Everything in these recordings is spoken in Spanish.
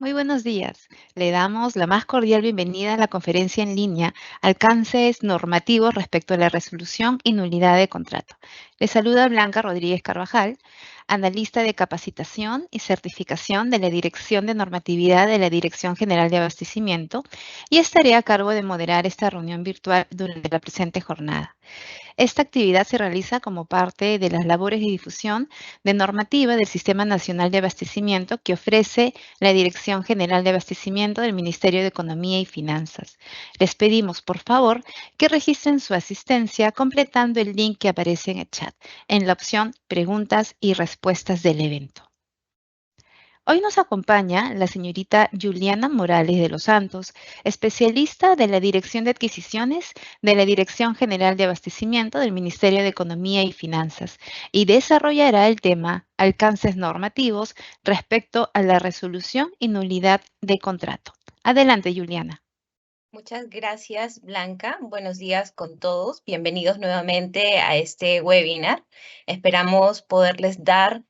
Muy buenos días. Le damos la más cordial bienvenida a la conferencia en línea Alcances normativos respecto a la resolución y nulidad de contrato. Le saluda Blanca Rodríguez Carvajal, analista de capacitación y certificación de la Dirección de Normatividad de la Dirección General de Abastecimiento, y estaré a cargo de moderar esta reunión virtual durante la presente jornada. Esta actividad se realiza como parte de las labores de difusión de normativa del Sistema Nacional de Abastecimiento que ofrece la Dirección General de Abastecimiento del Ministerio de Economía y Finanzas. Les pedimos, por favor, que registren su asistencia completando el link que aparece en el chat, en la opción Preguntas y Respuestas del evento. Hoy nos acompaña la señorita Juliana Morales de los Santos, especialista de la Dirección de Adquisiciones de la Dirección General de Abastecimiento del Ministerio de Economía y Finanzas, y desarrollará el tema alcances normativos respecto a la resolución y nulidad de contrato. Adelante, Juliana. Muchas gracias, Blanca. Buenos días con todos. Bienvenidos nuevamente a este webinar. Esperamos poderles dar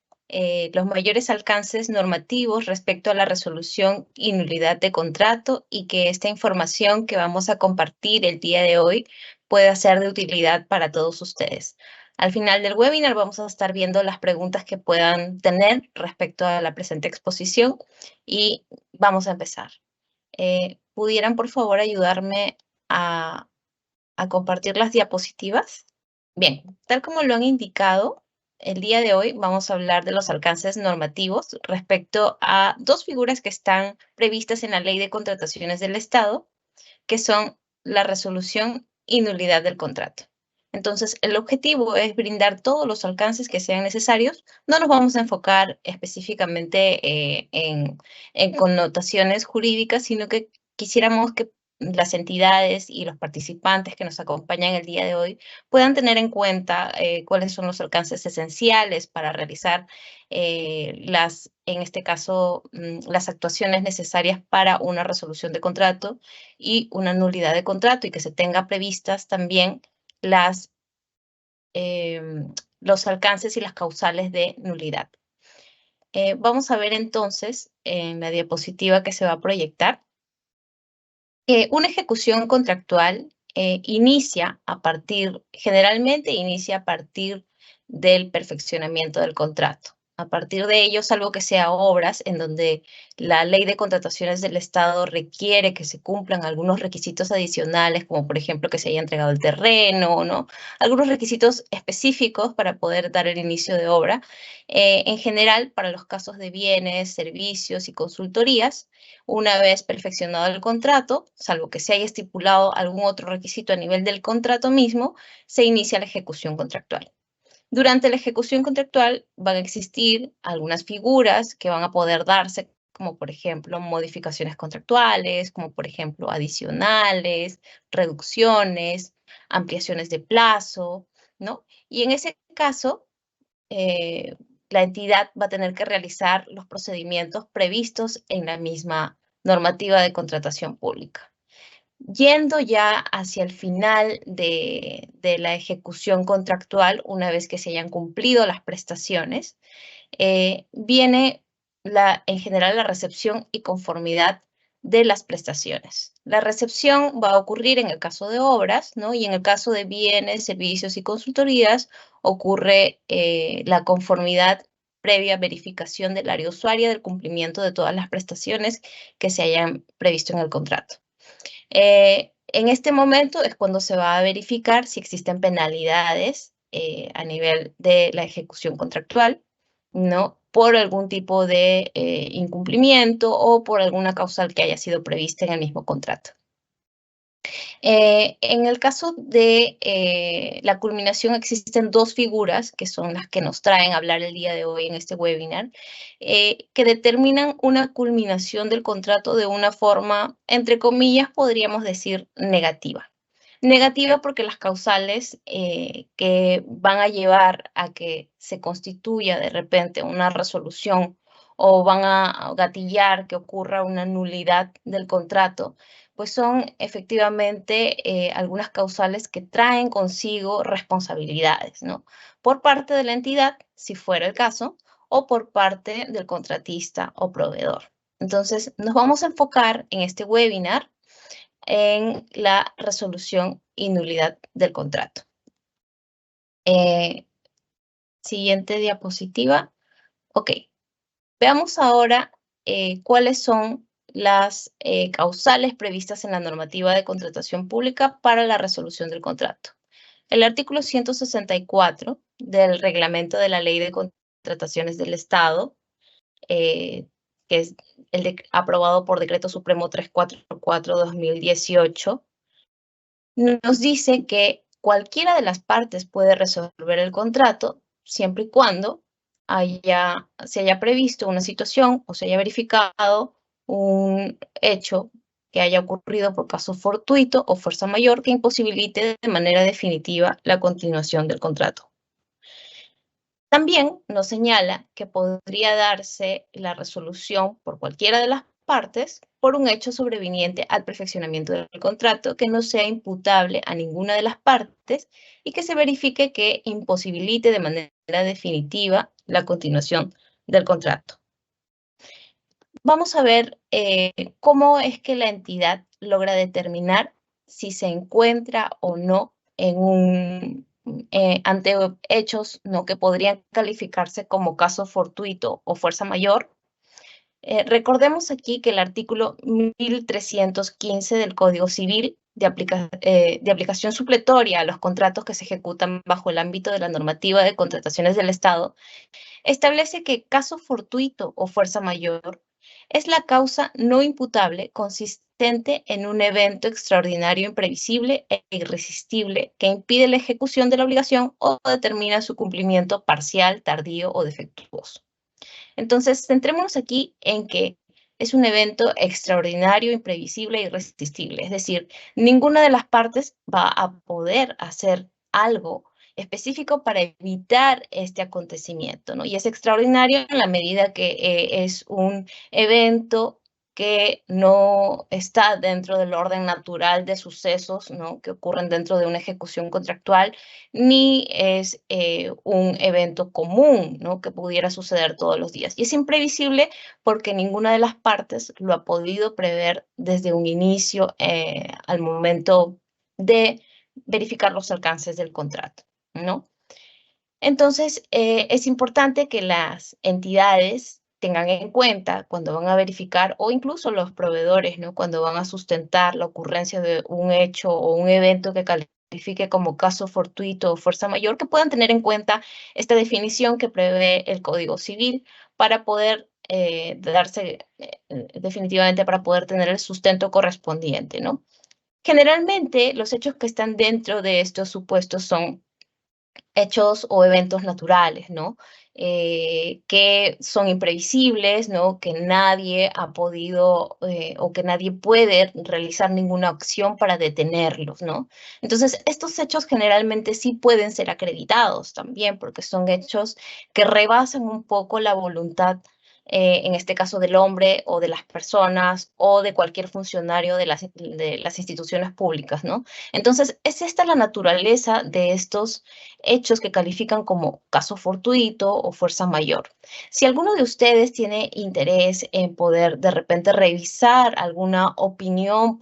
los mayores alcances normativos respecto a la resolución y nulidad de contrato y que esta información que vamos a compartir el día de hoy pueda ser de utilidad para todos ustedes. Al final del webinar vamos a estar viendo las preguntas que puedan tener respecto a la presente exposición y vamos a empezar. ¿Pudieran, por favor, ayudarme a, a compartir las diapositivas? Bien, tal como lo han indicado, el día de hoy vamos a hablar de los alcances normativos respecto a dos figuras que están previstas en la Ley de Contrataciones del Estado, que son la resolución y nulidad del contrato. Entonces, el objetivo es brindar todos los alcances que sean necesarios. No nos vamos a enfocar específicamente en connotaciones jurídicas, sino que quisiéramos que las entidades y los participantes que nos acompañan el día de hoy puedan tener en cuenta cuáles son los alcances esenciales para realizar en este caso, las actuaciones necesarias para una resolución de contrato y una nulidad de contrato, y que se tenga previstas también las, los alcances y las causales de nulidad. Vamos a ver entonces en la diapositiva que se va a proyectar que una ejecución contractual generalmente inicia a partir del perfeccionamiento del contrato. A partir de ello, salvo que sea obras en donde la Ley de Contrataciones del Estado requiere que se cumplan algunos requisitos adicionales, como por ejemplo que se haya entregado el terreno, ¿no? Algunos requisitos específicos para poder dar el inicio de obra. En general, para los casos de bienes, servicios y consultorías, una vez perfeccionado el contrato, salvo que se haya estipulado algún otro requisito a nivel del contrato mismo, se inicia la ejecución contractual. Durante la ejecución contractual van a existir algunas figuras que van a poder darse, como por ejemplo modificaciones contractuales, como por ejemplo adicionales, reducciones, ampliaciones de plazo, ¿no? Y en ese caso, eh, la entidad va a tener que realizar los procedimientos previstos en la misma normativa de contratación pública. Yendo ya hacia el final de la ejecución contractual, una vez que se hayan cumplido las prestaciones, viene en general la recepción y conformidad de las prestaciones. La recepción va a ocurrir en el caso de obras, ¿no? Y en el caso de bienes, servicios y consultorías ocurre la conformidad previa verificación del área usuaria del cumplimiento de todas las prestaciones que se hayan previsto en el contrato. En este momento es cuando se va a verificar si existen penalidades a nivel de la ejecución contractual, ¿no? Por algún tipo de incumplimiento o por alguna causal que haya sido prevista en el mismo contrato. En el caso de la culminación, existen dos figuras que son las que nos traen a hablar el día de hoy en este webinar, que determinan una culminación del contrato de una forma, entre comillas, podríamos decir negativa. Negativa porque las causales que van a llevar a que se constituya de repente una resolución o van a gatillar que ocurra una nulidad del contrato, pues son efectivamente algunas causales que traen consigo responsabilidades, ¿no? Por parte de la entidad, si fuera el caso, o por parte del contratista o proveedor. Entonces, nos vamos a enfocar en este webinar en la resolución y nulidad del contrato. Siguiente diapositiva. Ok, veamos ahora cuáles son las causales previstas en la normativa de contratación pública para la resolución del contrato. El artículo 164 del reglamento de la Ley de Contrataciones del Estado, que es aprobado por Decreto Supremo 344/2018, nos dice que cualquiera de las partes puede resolver el contrato siempre y cuando se haya previsto una situación o se haya verificado un hecho que haya ocurrido por caso fortuito o fuerza mayor que imposibilite de manera definitiva la continuación del contrato. También nos señala que podría darse la resolución por cualquiera de las partes por un hecho sobreviniente al perfeccionamiento del contrato que no sea imputable a ninguna de las partes y que se verifique que imposibilite de manera definitiva la continuación del contrato. Vamos a ver cómo es que la entidad logra determinar si se encuentra o no en ante hechos, ¿no?, que podrían calificarse como caso fortuito o fuerza mayor. Recordemos aquí que el artículo 1315 del Código Civil de aplicación supletoria a los contratos que se ejecutan bajo el ámbito de la normativa de contrataciones del Estado establece que caso fortuito o fuerza mayor es la causa no imputable consistente en un evento extraordinario, imprevisible e irresistible que impide la ejecución de la obligación o determina su cumplimiento parcial, tardío o defectuoso. Entonces, centrémonos aquí en que es un evento extraordinario, imprevisible e irresistible. Es decir, ninguna de las partes va a poder hacer algo específico para evitar este acontecimiento, ¿no? Y es extraordinario en la medida que es un evento que no está dentro del orden natural de sucesos, ¿no?, que ocurren dentro de una ejecución contractual, ni es un evento común, ¿no?, que pudiera suceder todos los días. Y es imprevisible porque ninguna de las partes lo ha podido prever desde un inicio al momento de verificar los alcances del contrato, ¿no? Entonces, es importante que las entidades tengan en cuenta cuando van a verificar, o incluso los proveedores, ¿no?, cuando van a sustentar la ocurrencia de un hecho o un evento que califique como caso fortuito o fuerza mayor, que puedan tener en cuenta esta definición que prevé el Código Civil para poder definitivamente para poder tener el sustento correspondiente, ¿no? Generalmente, los hechos que están dentro de estos supuestos son hechos o eventos naturales, ¿no? Que son imprevisibles, ¿no? Que nadie ha podido o que nadie puede realizar ninguna acción para detenerlos, ¿no? Entonces, estos hechos generalmente sí pueden ser acreditados también porque son hechos que rebasan un poco la voluntad, en este caso del hombre o de las personas o de cualquier funcionario de las instituciones públicas, ¿no? Entonces, es esta la naturaleza de estos hechos que califican como caso fortuito o fuerza mayor. Si alguno de ustedes tiene interés en poder de repente revisar alguna opinión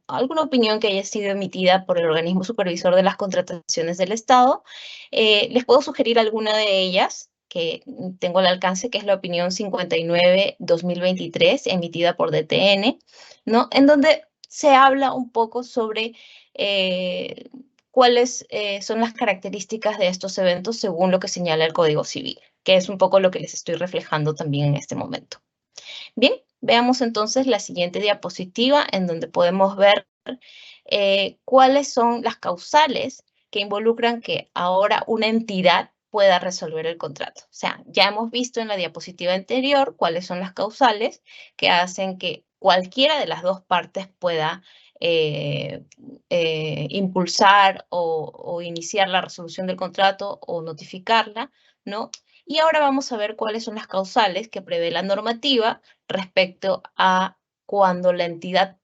alguna opinión que haya sido emitida por el organismo supervisor de las contrataciones del Estado, les puedo sugerir alguna de ellas que tengo al alcance, que es la opinión 59/2023 emitida por DTN, ¿no?, en donde se habla un poco sobre cuáles son las características de estos eventos según lo que señala el Código Civil, que es un poco lo que les estoy reflejando también en este momento. Bien, veamos entonces la siguiente diapositiva en donde podemos ver cuáles son las causales que involucran que ahora una entidad pueda resolver el contrato. O sea, ya hemos visto en la diapositiva anterior cuáles son las causales que hacen que cualquiera de las dos partes pueda impulsar o iniciar la resolución del contrato o notificarla, ¿no? Y ahora vamos a ver cuáles son las causales que prevé la normativa respecto a cuando la entidad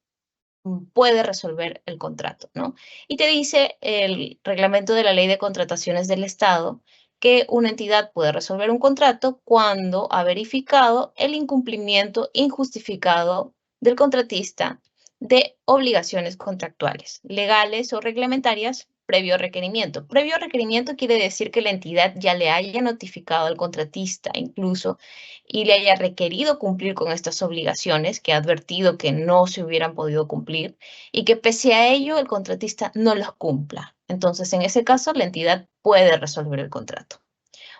puede resolver el contrato, ¿no? Y te dice el reglamento de la Ley de Contrataciones del Estado que una entidad puede resolver un contrato cuando ha verificado el incumplimiento injustificado del contratista de obligaciones contractuales, legales o reglamentarias previo requerimiento. Previo requerimiento quiere decir que la entidad ya le haya notificado al contratista incluso y le haya requerido cumplir con estas obligaciones que ha advertido que no se hubieran podido cumplir y que pese a ello el contratista no los cumpla. Entonces, en ese caso, la entidad puede resolver el contrato.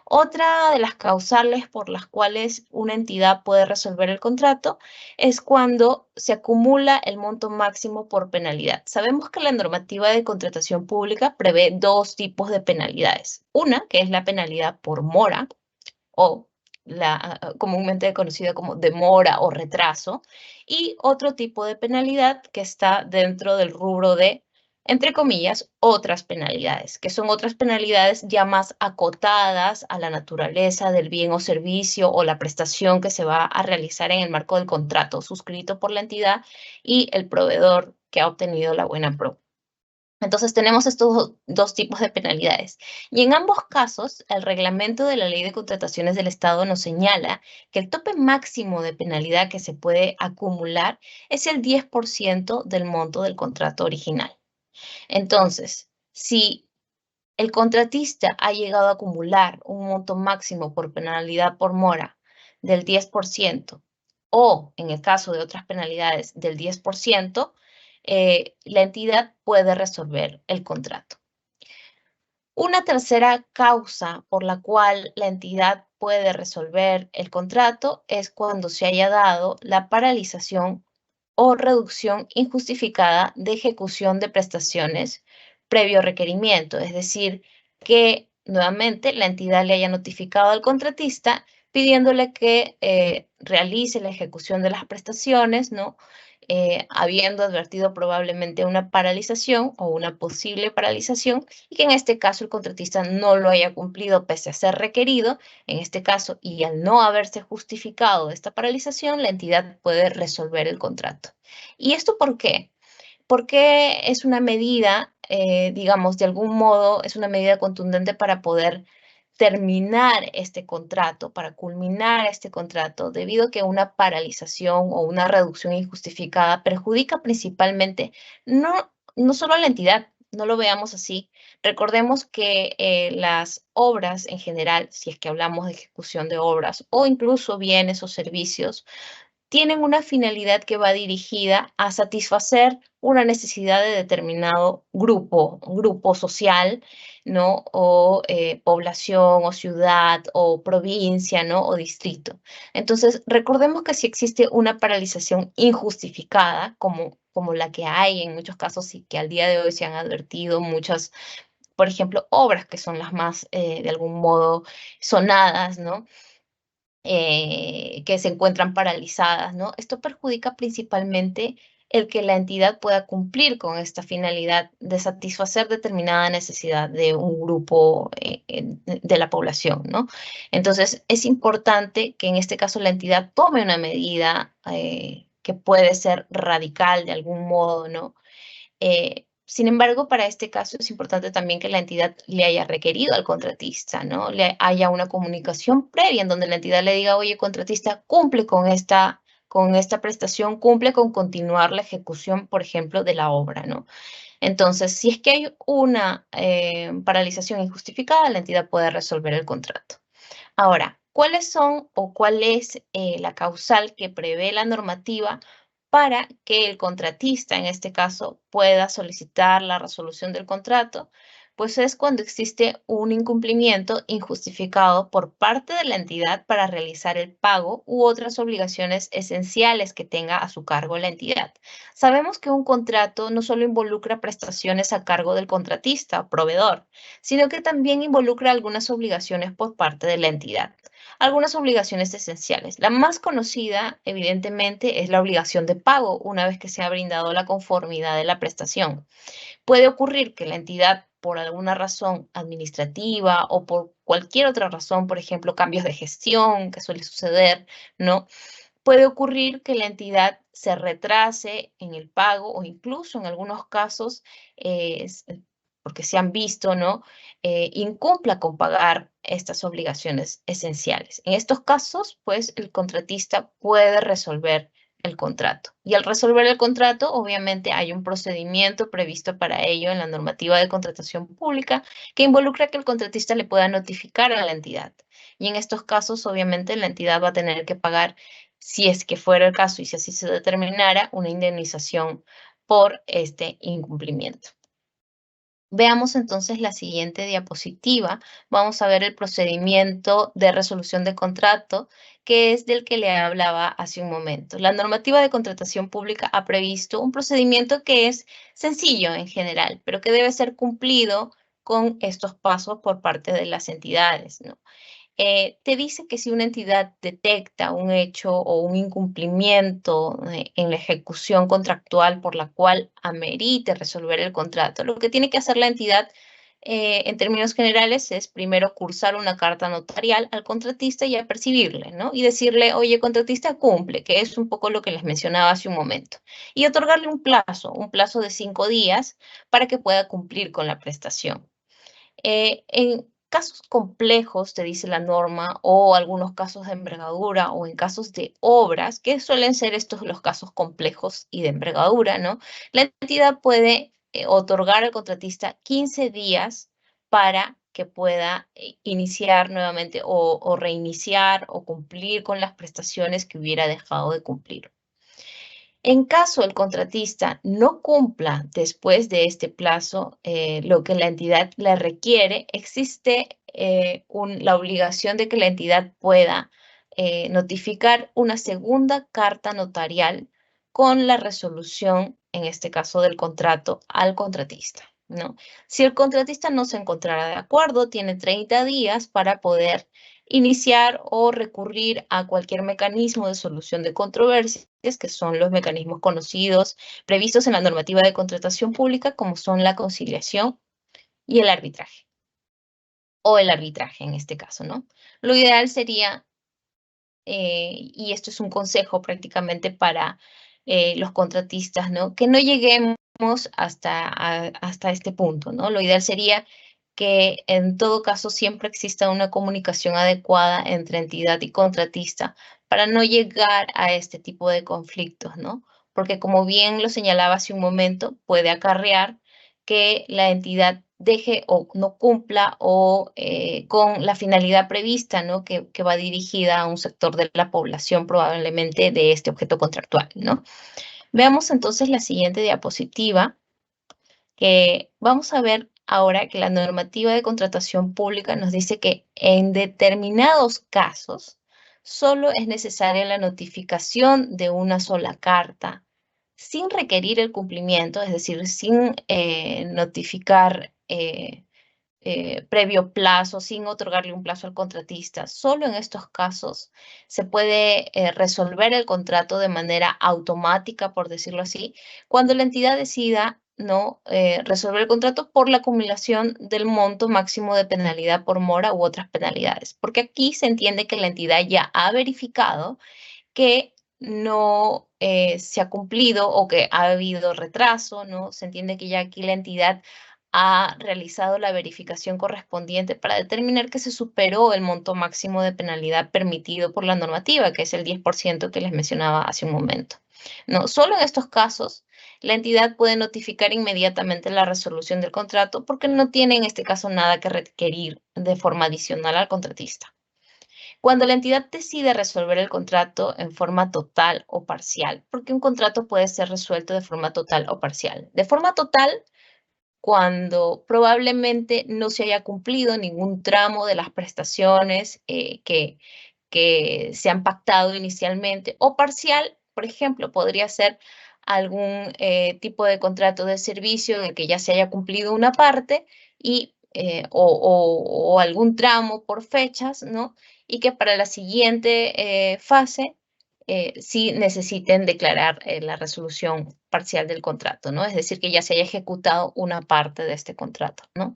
Otra de las causales por las cuales una entidad puede resolver el contrato es cuando se acumula el monto máximo por penalidad. Sabemos que la normativa de contratación pública prevé dos tipos de penalidades. Una, que es la penalidad por mora o la comúnmente conocida como demora o retraso, y otro tipo de penalidad que está dentro del rubro de, entre comillas, otras penalidades, que son otras penalidades ya más acotadas a la naturaleza del bien o servicio o la prestación que se va a realizar en el marco del contrato suscrito por la entidad y el proveedor que ha obtenido la buena pro. Entonces tenemos estos dos tipos de penalidades. Y en ambos casos, el reglamento de la Ley de Contrataciones del Estado nos señala que el tope máximo de penalidad que se puede acumular es el 10% del monto del contrato original. Entonces, si el contratista ha llegado a acumular un monto máximo por penalidad por mora del 10%, o en el caso de otras penalidades del 10%, la entidad puede resolver el contrato. Una tercera causa por la cual la entidad puede resolver el contrato es cuando se haya dado la paralización o reducción injustificada de ejecución de prestaciones previo requerimiento, es decir, que nuevamente la entidad le haya notificado al contratista pidiéndole que realice la ejecución de las prestaciones, ¿no? Habiendo advertido probablemente una paralización o una posible paralización y que en este caso el contratista no lo haya cumplido pese a ser requerido, en este caso, y al no haberse justificado esta paralización, la entidad puede resolver el contrato. ¿Y esto por qué? Porque es una medida, digamos, de algún modo, es una medida contundente para poder terminar este contrato, para culminar este contrato, debido a que una paralización o una reducción injustificada perjudica principalmente no solo a la entidad, no lo veamos así. Recordemos que las obras en general, si es que hablamos de ejecución de obras o incluso bienes o servicios, tienen una finalidad que va dirigida a satisfacer una necesidad de determinado grupo social, ¿no? O población, o ciudad, o provincia, ¿no? O distrito. Entonces, recordemos que si existe una paralización injustificada, como la que hay en muchos casos y que al día de hoy se han advertido muchas, por ejemplo, obras que son las más, de algún modo, sonadas, ¿no? Que se encuentran paralizadas, ¿no? Esto perjudica principalmente el que la entidad pueda cumplir con esta finalidad de satisfacer determinada necesidad de un grupo de la población, ¿no? Entonces, es importante que en este caso la entidad tome una medida que puede ser radical de algún modo, ¿no? Sin embargo, para este caso es importante también que la entidad le haya requerido al contratista, ¿no? Le haya una comunicación previa en donde la entidad le diga, oye, contratista, cumple con esta prestación, cumple con continuar la ejecución, por ejemplo, de la obra, ¿no? Entonces, si es que hay una paralización injustificada, la entidad puede resolver el contrato. Ahora, ¿cuáles son o cuál es la causal que prevé la normativa para que el contratista, en este caso, pueda solicitar la resolución del contrato? Pues es cuando existe un incumplimiento injustificado por parte de la entidad para realizar el pago u otras obligaciones esenciales que tenga a su cargo la entidad. Sabemos que un contrato no solo involucra prestaciones a cargo del contratista o proveedor, sino que también involucra algunas obligaciones por parte de la entidad. Algunas obligaciones esenciales. La más conocida, evidentemente, es la obligación de pago una vez que se ha brindado la conformidad de la prestación. Puede ocurrir que la entidad, por alguna razón administrativa o por cualquier otra razón, por ejemplo, cambios de gestión que suele suceder, ¿no? Puede ocurrir que la entidad se retrase en el pago o incluso en algunos casos porque se han visto, ¿no? Incumpla con pagar estas obligaciones esenciales. En estos casos, pues, el contratista puede resolver el contrato. Y al resolver el contrato, obviamente hay un procedimiento previsto para ello en la normativa de contratación pública que involucra que el contratista le pueda notificar a la entidad. Y en estos casos, obviamente, la entidad va a tener que pagar, si es que fuera el caso y si así se determinara, una indemnización por este incumplimiento. Veamos entonces la siguiente diapositiva. Vamos a ver el procedimiento de resolución de contrato, que es del que le hablaba hace un momento. La normativa de contratación pública ha previsto un procedimiento que es sencillo en general, pero que debe ser cumplido con estos pasos por parte de las entidades, ¿no? Te dice que si una entidad detecta un hecho o un incumplimiento en la ejecución contractual por la cual amerite resolver el contrato, lo que tiene que hacer la entidad en términos generales es primero cursar una carta notarial al contratista y apercibirle, ¿no? Y decirle, oye, contratista, cumple, que es un poco lo que les mencionaba hace un momento. Y otorgarle un plazo de 5 días para que pueda cumplir con la prestación. En casos complejos, te dice la norma, o algunos casos de envergadura, o en casos de obras, que suelen ser estos los casos complejos y de envergadura, ¿no? La entidad puede otorgar al contratista 15 días para que pueda iniciar nuevamente o reiniciar o cumplir con las prestaciones que hubiera dejado de cumplir. En caso el contratista no cumpla después de este plazo lo que la entidad le requiere, existe la obligación de que la entidad pueda notificar una segunda carta notarial con la resolución, en este caso del contrato, al contratista, ¿no? Si el contratista no se encontrara de acuerdo, tiene 30 días para poder iniciar o recurrir a cualquier mecanismo de solución de controversias, que son los mecanismos conocidos, previstos en la normativa de contratación pública, como son la conciliación y el arbitraje, o el arbitraje en este caso, ¿no? Lo ideal sería, y esto es un consejo prácticamente para los contratistas, ¿no? Que no lleguemos hasta este punto, ¿no? Lo ideal sería que en todo caso siempre exista una comunicación adecuada entre entidad y contratista para no llegar a este tipo de conflictos, ¿no? Porque como bien lo señalaba hace un momento, puede acarrear que la entidad deje o no cumpla o con la finalidad prevista, ¿no? Que va dirigida a un sector de la población probablemente de este objeto contractual, ¿no? Veamos entonces la siguiente diapositiva, que vamos a ver ahora que la normativa de contratación pública nos dice que en determinados casos solo es necesaria la notificación de una sola carta sin requerir el cumplimiento, es decir, sin notificar previo plazo, sin otorgarle un plazo al contratista. Solo en estos casos se puede resolver el contrato de manera automática, por decirlo así, cuando la entidad decida no resolver el contrato por la acumulación del monto máximo de penalidad por mora u otras penalidades. Porque aquí se entiende que la entidad ya ha verificado que no se ha cumplido o que ha habido retraso, ¿no? Se entiende que ya aquí la entidad ha realizado la verificación correspondiente para determinar que se superó el monto máximo de penalidad permitido por la normativa, que es el 10% que les mencionaba hace un momento. No, solo en estos casos, la entidad puede notificar inmediatamente la resolución del contrato porque no tiene en este caso nada que requerir de forma adicional al contratista. Cuando la entidad decide resolver el contrato en forma total o parcial, porque un contrato puede ser resuelto de forma total o parcial. De forma total, cuando probablemente no se haya cumplido ningún tramo de las prestaciones que se han pactado inicialmente, o parcial, por ejemplo, podría ser algún tipo de contrato de servicio en el que ya se haya cumplido una parte y, o algún tramo por fechas, ¿no? Y que para la siguiente fase sí necesiten declarar la resolución parcial del contrato, ¿no? Es decir, que ya se haya ejecutado una parte de este contrato, ¿no?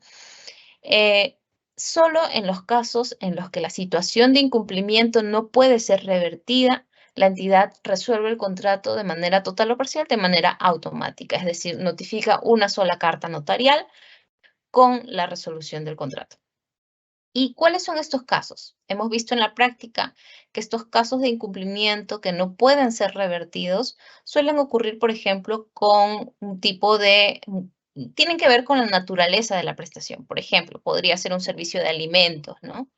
Solo en los casos en los que la situación de incumplimiento no puede ser revertida, la entidad resuelve el contrato de manera total o parcial, de manera automática, es decir, notifica una sola carta notarial con la resolución del contrato. ¿Y cuáles son estos casos? Hemos visto en la práctica que estos casos de incumplimiento que no pueden ser revertidos suelen ocurrir, por ejemplo, con un tipo de... tienen que ver con la naturaleza de la prestación. Por ejemplo, podría ser un servicio de alimentos, ¿no?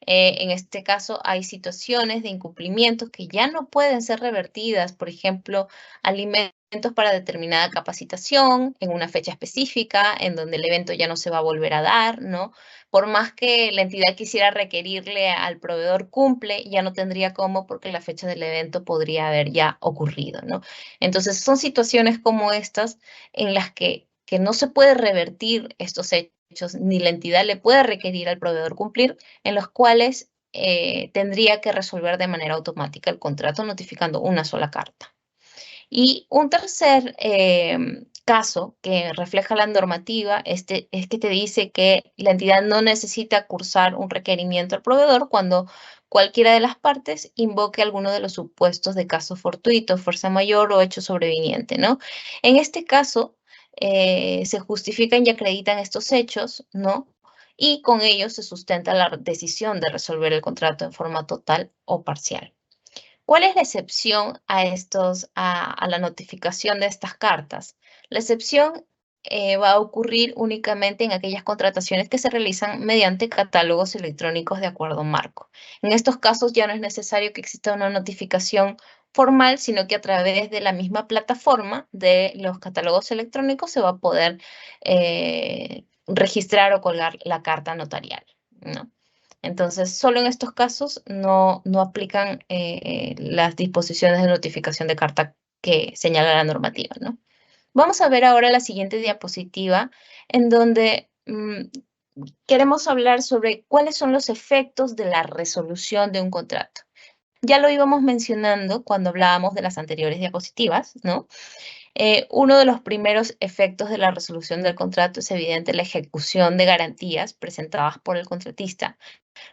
En este caso, hay situaciones de incumplimientos que ya no pueden ser revertidas, por ejemplo, alimentos para determinada capacitación en una fecha específica, en donde el evento ya no se va a volver a dar, ¿no? Por más que la entidad quisiera requerirle al proveedor cumple, ya no tendría cómo porque la fecha del evento podría haber ya ocurrido, ¿no? Entonces, son situaciones como estas en las que no se puede revertir estos hechos, ni la entidad le puede requerir al proveedor cumplir, en los cuales tendría que resolver de manera automática el contrato notificando una sola carta. Y un tercer caso que refleja la normativa es que te dice que la entidad no necesita cursar un requerimiento al proveedor cuando cualquiera de las partes invoque alguno de los supuestos de caso fortuito, fuerza mayor o hecho sobreviniente, ¿no? En este caso, se justifican y acreditan estos hechos, ¿no? Y con ellos se sustenta la decisión de resolver el contrato en forma total o parcial. ¿Cuál es la excepción a la notificación de estas cartas? La excepción va a ocurrir únicamente en aquellas contrataciones que se realizan mediante catálogos electrónicos de acuerdo marco. En estos casos ya no es necesario que exista una notificación formal, sino que a través de la misma plataforma de los catálogos electrónicos se va a poder registrar o colgar la carta notarial, ¿no? Entonces, solo en estos casos no aplican las disposiciones de notificación de carta que señala la normativa, ¿no? Vamos a ver ahora la siguiente diapositiva, en donde queremos hablar sobre cuáles son los efectos de la resolución de un contrato. Ya lo íbamos mencionando cuando hablábamos de las anteriores diapositivas, ¿no? Uno de los primeros efectos de la resolución del contrato es evidente la ejecución de garantías presentadas por el contratista.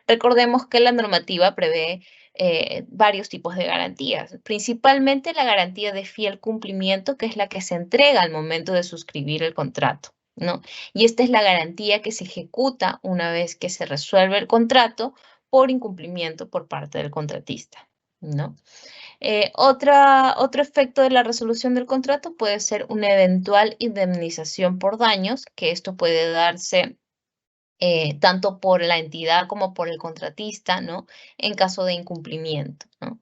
Recordemos que la normativa prevé varios tipos de garantías, principalmente la garantía de fiel cumplimiento, que es la que se entrega al momento de suscribir el contrato, ¿no? Y esta es la garantía que se ejecuta una vez que se resuelve el contrato por incumplimiento por parte del contratista, ¿no? Otro efecto de la resolución del contrato puede ser una eventual indemnización por daños, que esto puede darse tanto por la entidad como por el contratista, ¿no? En caso de incumplimiento, ¿no?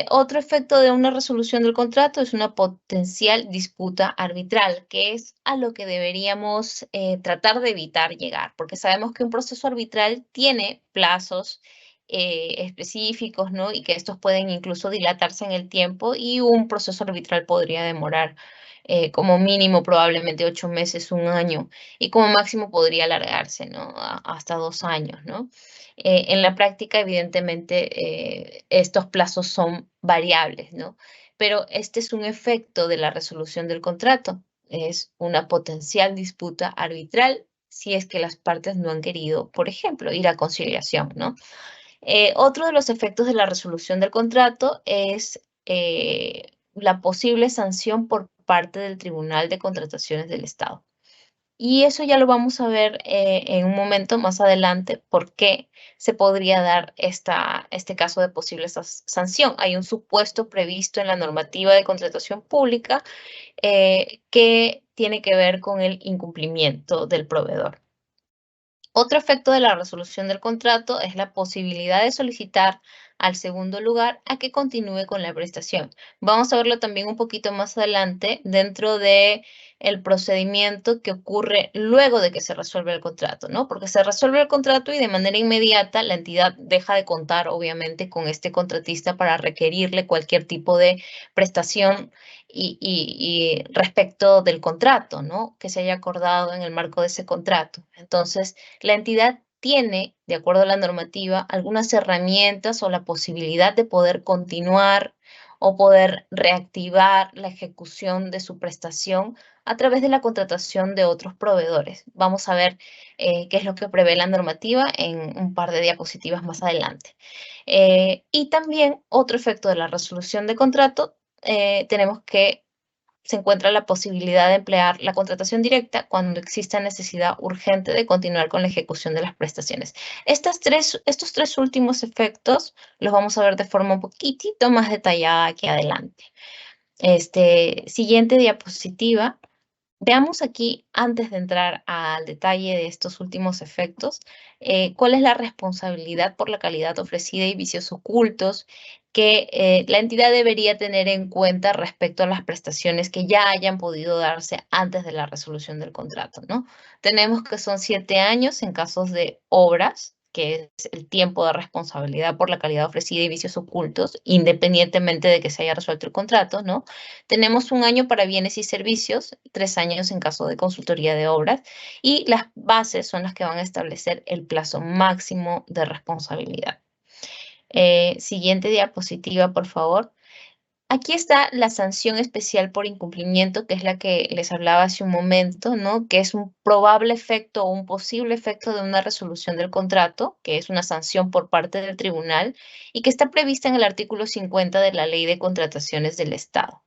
Otro efecto de una resolución del contrato es una potencial disputa arbitral, que es a lo que deberíamos tratar de evitar llegar, porque sabemos que un proceso arbitral tiene plazos específicos, ¿no? Y que estos pueden incluso dilatarse en el tiempo y un proceso arbitral podría demorar como mínimo probablemente 8 meses, un año, y como máximo podría alargarse, ¿no? Hasta 2 años, ¿no? En la práctica, evidentemente, estos plazos son variables, ¿no? Pero este es un efecto de la resolución del contrato. Es una potencial disputa arbitral si es que las partes no han querido, por ejemplo, ir a conciliación, ¿no? Otro de los efectos de la resolución del contrato es la posible sanción por parte del Tribunal de Contrataciones del Estado. Y eso ya lo vamos a ver en un momento más adelante, por qué se podría dar este caso de posible sanción. Hay un supuesto previsto en la normativa de contratación pública que tiene que ver con el incumplimiento del proveedor. Otro efecto de la resolución del contrato es la posibilidad de solicitar al segundo lugar a que continúe con la prestación. Vamos a verlo también un poquito más adelante dentro de el procedimiento que ocurre luego de que se resuelve el contrato, ¿no? Porque se resuelve el contrato y de manera inmediata la entidad deja de contar, obviamente, con este contratista para requerirle cualquier tipo de prestación y respecto del contrato, ¿no? Que se haya acordado en el marco de ese contrato. Entonces, la entidad tiene, de acuerdo a la normativa, algunas herramientas o la posibilidad de poder continuar o poder reactivar la ejecución de su prestación a través de la contratación de otros proveedores. Vamos a ver qué es lo que prevé la normativa en un par de diapositivas más adelante. Y también otro efecto de la resolución de contrato, tenemos que se encuentra la posibilidad de emplear la contratación directa cuando exista necesidad urgente de continuar con la ejecución de las prestaciones. Estos tres últimos efectos los vamos a ver de forma un poquitito más detallada aquí adelante. Siguiente diapositiva. Veamos aquí, antes de entrar al detalle de estos últimos efectos, cuál es la responsabilidad por la calidad ofrecida y vicios ocultos que la entidad debería tener en cuenta respecto a las prestaciones que ya hayan podido darse antes de la resolución del contrato, ¿no? Tenemos que son 7 años en casos de obras, que es el tiempo de responsabilidad por la calidad ofrecida y vicios ocultos, independientemente de que se haya resuelto el contrato, ¿no? Tenemos 1 año para bienes y servicios, 3 años en caso de consultoría de obras, y las bases son las que van a establecer el plazo máximo de responsabilidad. Siguiente diapositiva, por favor. Aquí está la sanción especial por incumplimiento, que es la que les hablaba hace un momento, ¿no? Que es un probable efecto o un posible efecto de una resolución del contrato, que es una sanción por parte del tribunal y que está prevista en el artículo 50 de la Ley de Contrataciones del Estado.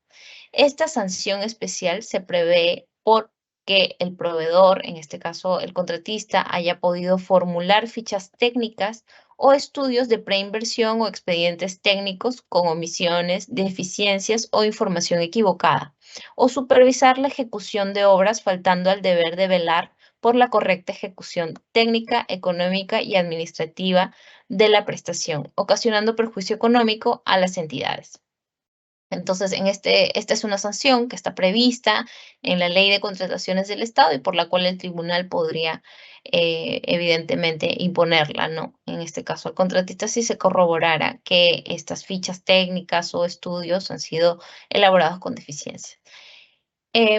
Esta sanción especial se prevé porque el proveedor, en este caso el contratista, haya podido formular fichas técnicas o estudios de preinversión o expedientes técnicos con omisiones, deficiencias o información equivocada, o supervisar la ejecución de obras faltando al deber de velar por la correcta ejecución técnica, económica y administrativa de la prestación, ocasionando perjuicio económico a las entidades. Entonces, esta es una sanción que está prevista en la Ley de Contrataciones del Estado y por la cual el tribunal podría, evidentemente, imponerla, ¿no? En este caso, al contratista si se corroborara que estas fichas técnicas o estudios han sido elaborados con deficiencia.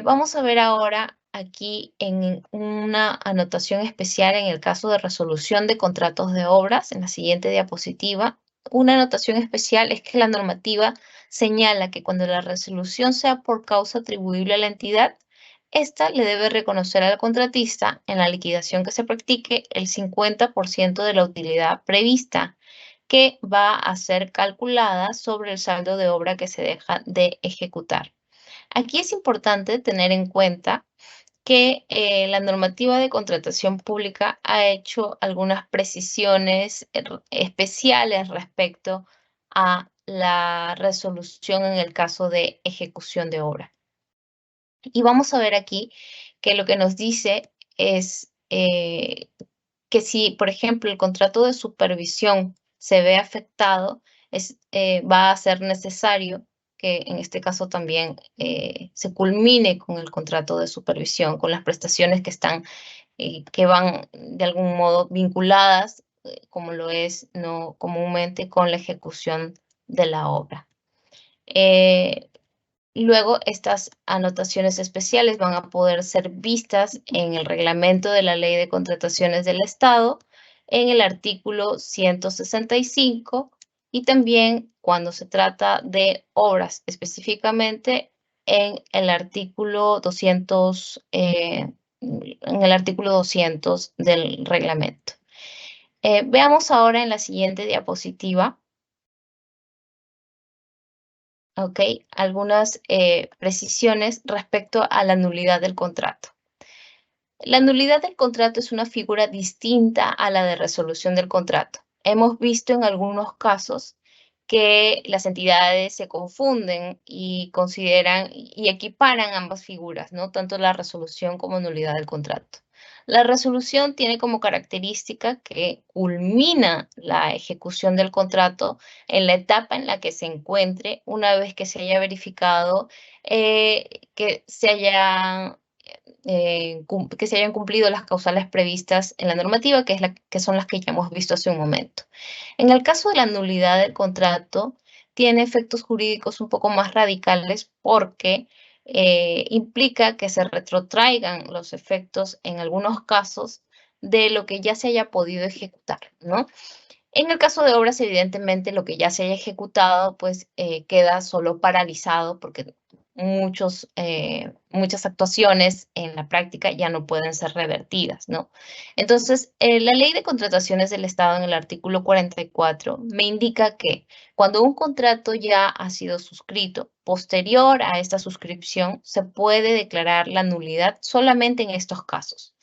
Vamos a ver ahora aquí en una anotación especial en el caso de resolución de contratos de obras, en la siguiente diapositiva. Una anotación especial es que la normativa señala que cuando la resolución sea por causa atribuible a la entidad, ésta le debe reconocer al contratista en la liquidación que se practique el 50% de la utilidad prevista, que va a ser calculada sobre el saldo de obra que se deja de ejecutar. Aquí es importante tener en cuenta que la normativa de contratación pública ha hecho algunas precisiones especiales respecto a la resolución en el caso de ejecución de obra. Y vamos a ver aquí que lo que nos dice es que si, por ejemplo, el contrato de supervisión se ve afectado, va a ser necesario que en este caso también se culmine con el contrato de supervisión, con las prestaciones que están, que van de algún modo vinculadas, como lo es no comúnmente, con la ejecución de la obra. Luego, estas anotaciones especiales van a poder ser vistas en el reglamento de la Ley de Contrataciones del Estado, en el artículo 165 y también cuando se trata de obras, específicamente en el artículo 200, del reglamento. Veamos ahora en la siguiente diapositiva. ¿Ok? Algunas precisiones respecto a la nulidad del contrato. La nulidad del contrato es una figura distinta a la de resolución del contrato. Hemos visto en algunos casos que las entidades se confunden y consideran y equiparan ambas figuras, ¿no? Tanto la resolución como nulidad del contrato. La resolución tiene como característica que culmina la ejecución del contrato en la etapa en la que se encuentre una vez que se haya verificado que se hayan cumplido las causales previstas en la normativa, que son las que ya hemos visto hace un momento. En el caso de la nulidad del contrato, tiene efectos jurídicos un poco más radicales porque implica que se retrotraigan los efectos en algunos casos de lo que ya se haya podido ejecutar, ¿no? En el caso de obras, evidentemente, lo que ya se haya ejecutado, pues queda solo paralizado porque muchas actuaciones en la práctica ya no pueden ser revertidas, ¿no? Entonces, la Ley de Contrataciones del Estado en el artículo 44 me indica que cuando un contrato ya ha sido suscrito, posterior a esta suscripción, se puede declarar la nulidad solamente en estos casos.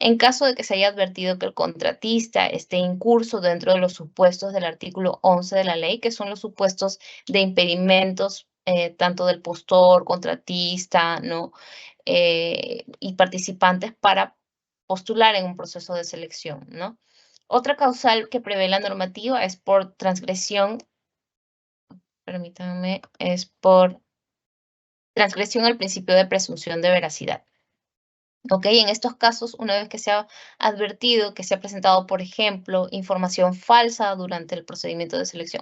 En caso de que se haya advertido que el contratista esté incurso dentro de los supuestos del artículo 11 de la ley, que son los supuestos de impedimentos tanto del postor, contratista, ¿no? Y participantes para postular en un proceso de selección, ¿no? Otra causal que prevé la normativa es por transgresión, permítanme, es por transgresión al principio de presunción de veracidad. ¿Ok? En estos casos, una vez que se ha advertido que se ha presentado, por ejemplo, información falsa durante el procedimiento de selección,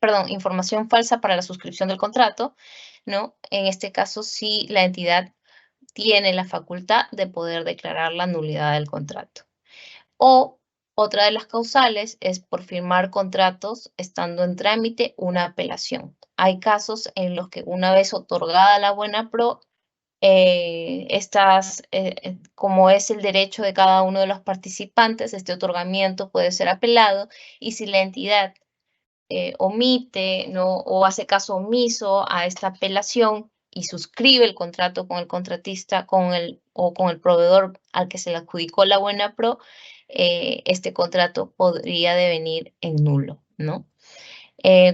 perdón, información falsa para la suscripción del contrato, ¿no? En este caso, sí, la entidad tiene la facultad de poder declarar la nulidad del contrato. O otra de las causales es por firmar contratos estando en trámite una apelación. Hay casos en los que una vez otorgada la buena pro, como es el derecho de cada uno de los participantes, este otorgamiento puede ser apelado y si la entidad omite, ¿no? O hace caso omiso a esta apelación y suscribe el contrato con el contratista o con el proveedor al que se le adjudicó la buena pro, este contrato podría devenir en nulo, ¿no?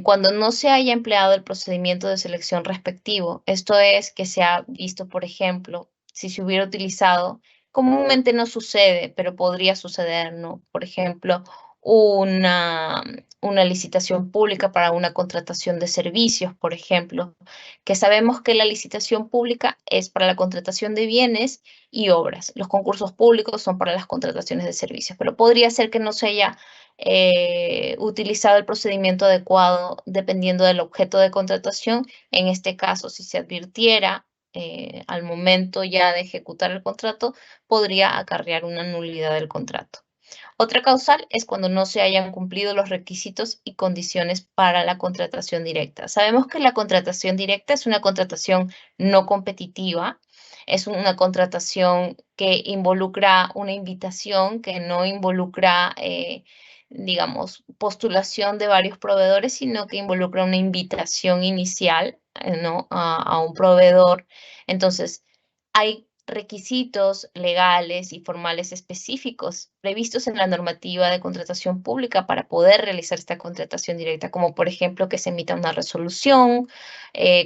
Cuando no se haya empleado el procedimiento de selección respectivo, esto es que se ha visto, por ejemplo, si se hubiera utilizado, comúnmente no sucede, pero podría suceder, ¿no? Por ejemplo, una, una licitación pública para una contratación de servicios, por ejemplo, que sabemos que la licitación pública es para la contratación de bienes y obras. Los concursos públicos son para las contrataciones de servicios, pero podría ser que no se haya utilizado el procedimiento adecuado dependiendo del objeto de contratación. En este caso, si se advirtiera al momento ya de ejecutar el contrato, podría acarrear una nulidad del contrato. Otra causal es cuando no se hayan cumplido los requisitos y condiciones para la contratación directa. Sabemos que la contratación directa es una contratación no competitiva, es una contratación que involucra una invitación, que no involucra, digamos, postulación de varios proveedores, sino que involucra una invitación inicial, ¿no? a un proveedor. Entonces, hay requisitos legales y formales específicos previstos en la normativa de contratación pública para poder realizar esta contratación directa, como por ejemplo que se emita una resolución,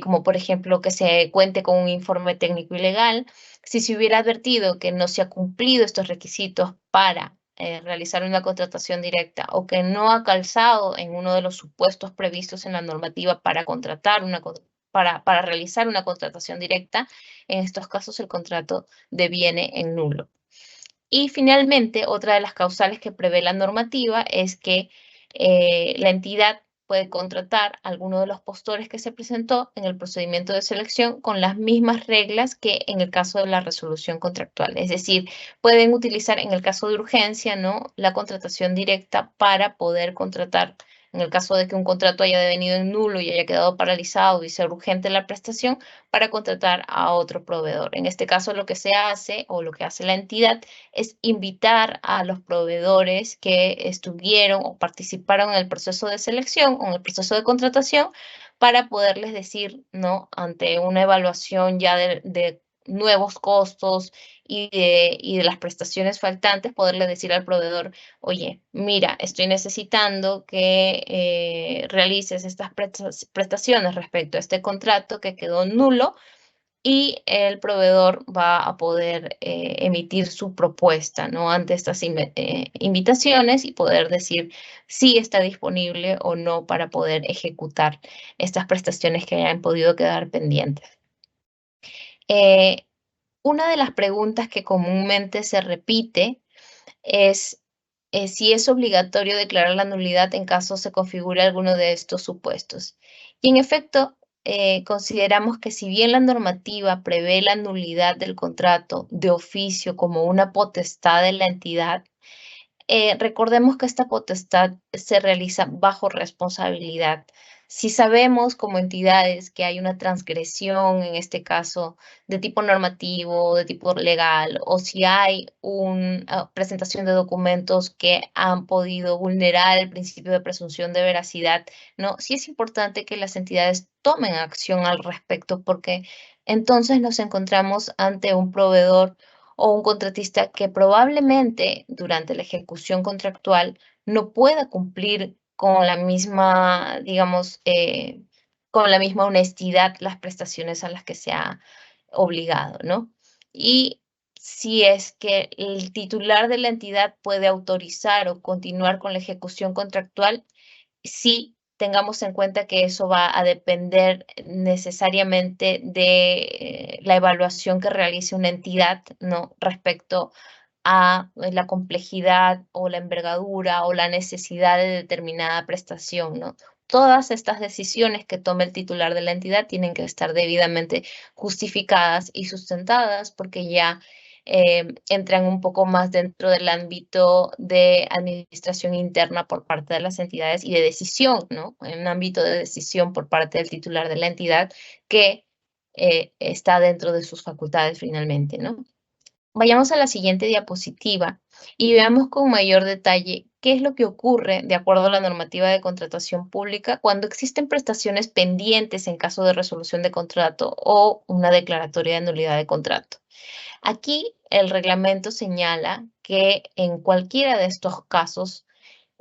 como por ejemplo que se cuente con un informe técnico y legal. Si se hubiera advertido que no se ha cumplido estos requisitos para realizar una contratación directa o que no ha calzado en uno de los supuestos previstos en la normativa para para realizar una contratación directa, en estos casos el contrato deviene en nulo. Y finalmente, otra de las causales que prevé la normativa es que la entidad puede contratar a alguno de los postores que se presentó en el procedimiento de selección con las mismas reglas que en el caso de la resolución contractual. Es decir, pueden utilizar en el caso de urgencia, ¿no? la contratación directa para poder contratar en el caso de que un contrato haya devenido en nulo y haya quedado paralizado y sea urgente la prestación, para contratar a otro proveedor. En este caso, lo que se hace o lo que hace la entidad es invitar a los proveedores que estuvieron o participaron en el proceso de selección o en el proceso de contratación para poderles decir, ¿no? Ante una evaluación ya de nuevos costos y de las prestaciones faltantes, poderle decir al proveedor, oye, mira, estoy necesitando que realices estas prestaciones respecto a este contrato que quedó nulo y el proveedor va a poder emitir su propuesta, ¿no? Ante estas invitaciones y poder decir si está disponible o no para poder ejecutar estas prestaciones que hayan podido quedar pendientes. Una de las preguntas que comúnmente se repite es si es obligatorio declarar la nulidad en caso se configure alguno de estos supuestos. Y en efecto, consideramos que si bien la normativa prevé la nulidad del contrato de oficio como una potestad de la entidad, recordemos que esta potestad se realiza bajo responsabilidad. Si sabemos como entidades que hay una transgresión, en este caso, de tipo normativo, de tipo legal, o si hay una presentación de documentos que han podido vulnerar el principio de presunción de veracidad, ¿no? Sí es importante que las entidades tomen acción al respecto, porque entonces nos encontramos ante un proveedor o un contratista que probablemente durante la ejecución contractual no pueda cumplir con la misma, digamos, con la misma honestidad las prestaciones a las que se ha obligado, ¿no? Y si es que el titular de la entidad puede autorizar o continuar con la ejecución contractual, sí tengamos en cuenta que eso va a depender necesariamente de la evaluación que realice una entidad, ¿no? Respecto a la complejidad o la envergadura o la necesidad de determinada prestación, ¿no? Todas estas decisiones que tome el titular de la entidad tienen que estar debidamente justificadas y sustentadas porque ya entran un poco más dentro del ámbito de administración interna por parte de las entidades y de decisión, ¿no? En un ámbito de decisión por parte del titular de la entidad que está dentro de sus facultades finalmente, ¿no? Vayamos a la siguiente diapositiva y veamos con mayor detalle qué es lo que ocurre de acuerdo a la normativa de contratación pública cuando existen prestaciones pendientes en caso de resolución de contrato o una declaratoria de nulidad de contrato. Aquí el reglamento señala que en cualquiera de estos casos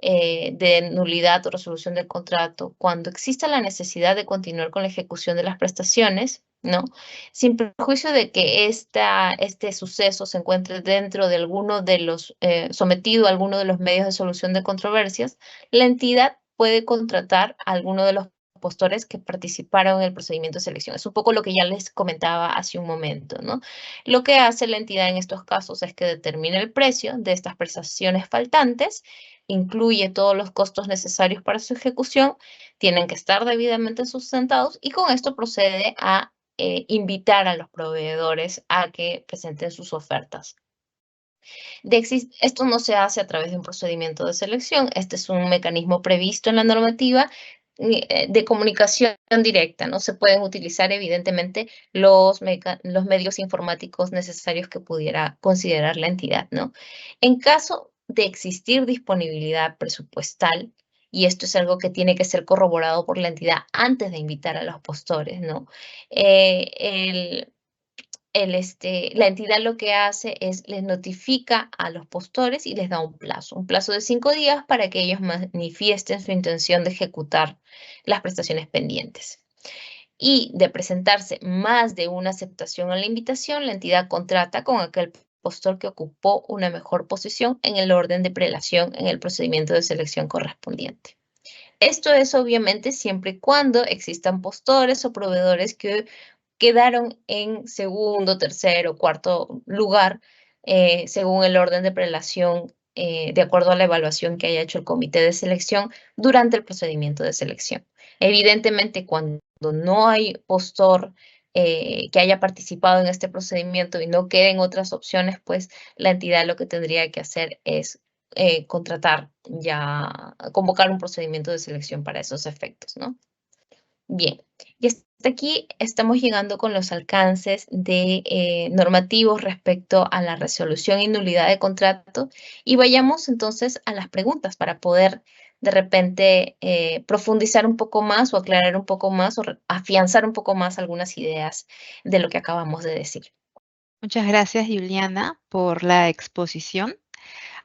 de nulidad o resolución del contrato, cuando exista la necesidad de continuar con la ejecución de las prestaciones, ¿no? Sin perjuicio de que este suceso se encuentre dentro de alguno de los, sometido a alguno de los medios de solución de controversias, la entidad puede contratar a alguno de los postores que participaron en el procedimiento de selección. Es un poco lo que ya les comentaba hace un momento, ¿no? Lo que hace la entidad en estos casos es que determina el precio de estas prestaciones faltantes, incluye todos los costos necesarios para su ejecución, tienen que estar debidamente sustentados y con esto procede a invitar a los proveedores a que presenten sus ofertas. Esto no se hace a través de un procedimiento de selección, este es un mecanismo previsto en la normativa de comunicación directa, ¿no? Se pueden utilizar evidentemente los medios informáticos necesarios que pudiera considerar la entidad, ¿no? En caso de existir disponibilidad presupuestal, y esto es algo que tiene que ser corroborado por la entidad antes de invitar a los postores, ¿no? La entidad lo que hace es les notifica a los postores y les da un plazo de 5 días para que ellos manifiesten su intención de ejecutar las prestaciones pendientes. Y de presentarse más de una aceptación a la invitación, la entidad contrata con aquel postor que ocupó una mejor posición en el orden de prelación en el procedimiento de selección correspondiente. Esto es obviamente siempre y cuando existan postores o proveedores que quedaron en segundo, tercero, cuarto lugar, según el orden de prelación, de acuerdo a la evaluación que haya hecho el comité de selección durante el procedimiento de selección. Evidentemente, cuando no hay postor que haya participado en este procedimiento y no queden otras opciones, pues la entidad lo que tendría que hacer es contratar ya, convocar un procedimiento de selección para esos efectos, ¿no? Bien, y hasta aquí estamos llegando con los alcances de normativos respecto a la resolución y nulidad de contrato y vayamos entonces a las preguntas para poder de repente profundizar un poco más o aclarar un poco más o afianzar un poco más algunas ideas de lo que acabamos de decir. Muchas gracias, Juliana, por la exposición.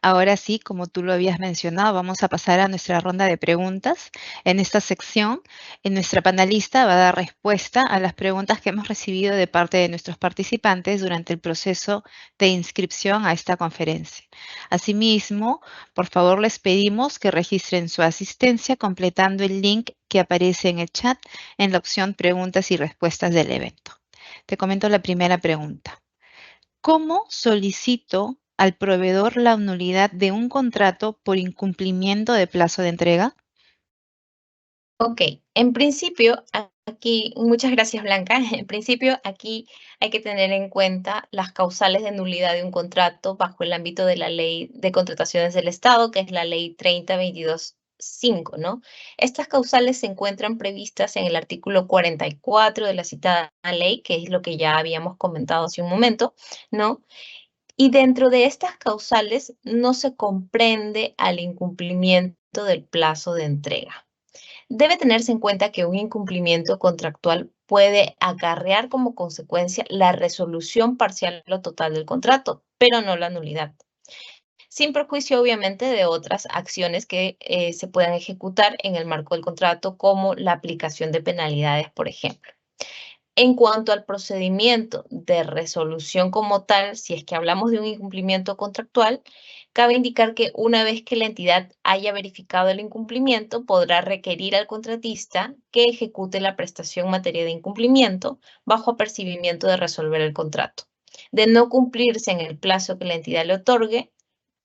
Ahora sí, como tú lo habías mencionado, vamos a pasar a nuestra ronda de preguntas. En esta sección, nuestra panelista va a dar respuesta a las preguntas que hemos recibido de parte de nuestros participantes durante el proceso de inscripción a esta conferencia. Asimismo, por favor, les pedimos que registren su asistencia completando el link que aparece en el chat en la opción Preguntas y Respuestas del evento. Te comento la primera pregunta. ¿Cómo solicito al proveedor la nulidad de un contrato por incumplimiento de plazo de entrega? Ok, en principio, Aquí, muchas gracias, Blanca. En principio, aquí hay que tener en cuenta las causales de nulidad de un contrato bajo el ámbito de la Ley de Contrataciones del Estado, que es la Ley 3022/5, ¿no? Estas causales se encuentran previstas en el artículo 44 de la citada ley, que es lo que ya habíamos comentado hace un momento, ¿no? Y dentro de estas causales no se comprende al incumplimiento del plazo de entrega. Debe tenerse en cuenta que un incumplimiento contractual puede acarrear como consecuencia la resolución parcial o total del contrato, pero no la nulidad, sin perjuicio obviamente de otras acciones que se puedan ejecutar en el marco del contrato, como la aplicación de penalidades, por ejemplo. En cuanto al procedimiento de resolución como tal, si es que hablamos de un incumplimiento contractual, cabe indicar que una vez que la entidad haya verificado el incumplimiento, podrá requerir al contratista que ejecute la prestación en materia de incumplimiento bajo apercibimiento de resolver el contrato. De no cumplirse en el plazo que la entidad le otorgue,